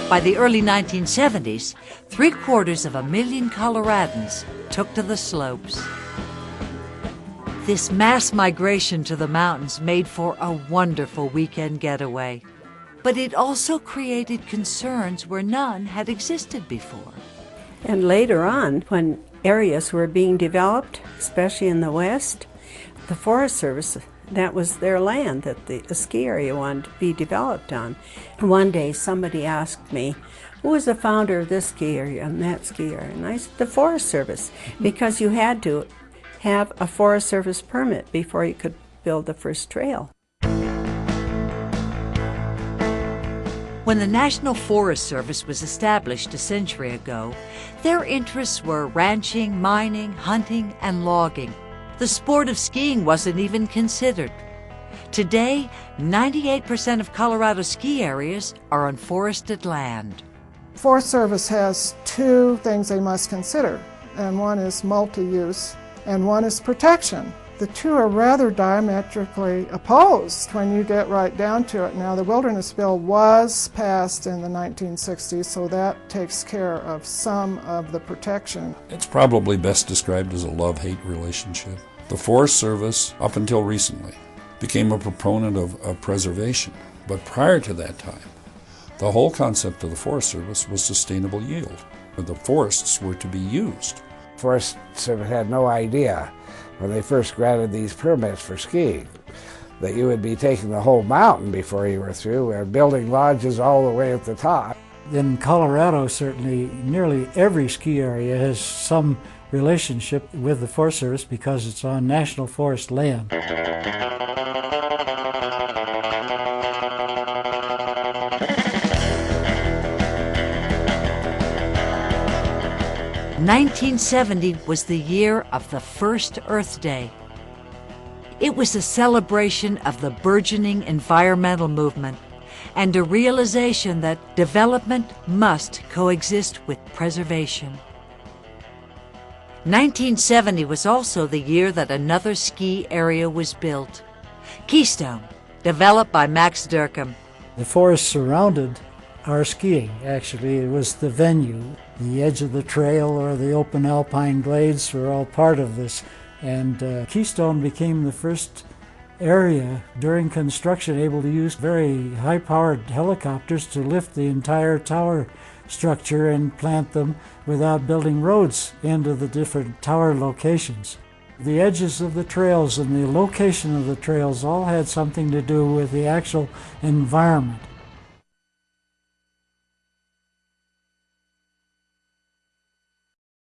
By the early 1970s, 750,000 Coloradans took to the slopes. This mass migration to the mountains made for a wonderful weekend getaway. But it also created concerns where none had existed before. And later on, when areas were being developed, especially in the West, the Forest Service, that was their land that the ski area wanted to be developed on. One day somebody asked me, who was the founder of this ski area and that ski area? And I said, the Forest Service, because you had to have a Forest Service permit before you could build the first trail. When the National Forest Service was established a century ago, their interests were ranching, mining, hunting, and logging. The sport of skiing wasn't even considered. Today, 98% of Colorado's ski areas are on forested land. Forest Service has two things they must consider, and one is multi-use and one is protection. The two are rather diametrically opposed when you get right down to it. Now, the Wilderness Bill was passed in the 1960s, so that takes care of some of the protection. It's probably best described as a love-hate relationship. The Forest Service, up until recently, became a proponent of preservation. But prior to that time, the whole concept of the Forest Service was sustainable yield. The forests were to be used. Forest Service had no idea when they first granted these permits for skiing that you would be taking the whole mountain before you were through and building lodges all the way at the top. In Colorado, certainly, nearly every ski area has some relationship with the Forest Service because it's on national forest land. 1970 was the year of the first Earth Day. It was a celebration of the burgeoning environmental movement and a realization that development must coexist with preservation. 1970 was also the year that another ski area was built, Keystone, developed by Max Durkheim. The forest surrounded our skiing, actually. It was the venue. The edge of the trail or the open alpine glades were all part of this. And Keystone became the first area during construction able to use very high-powered helicopters to lift the entire tower structure and plant them without building roads into the different tower locations. The edges of the trails and the location of the trails all had something to do with the actual environment.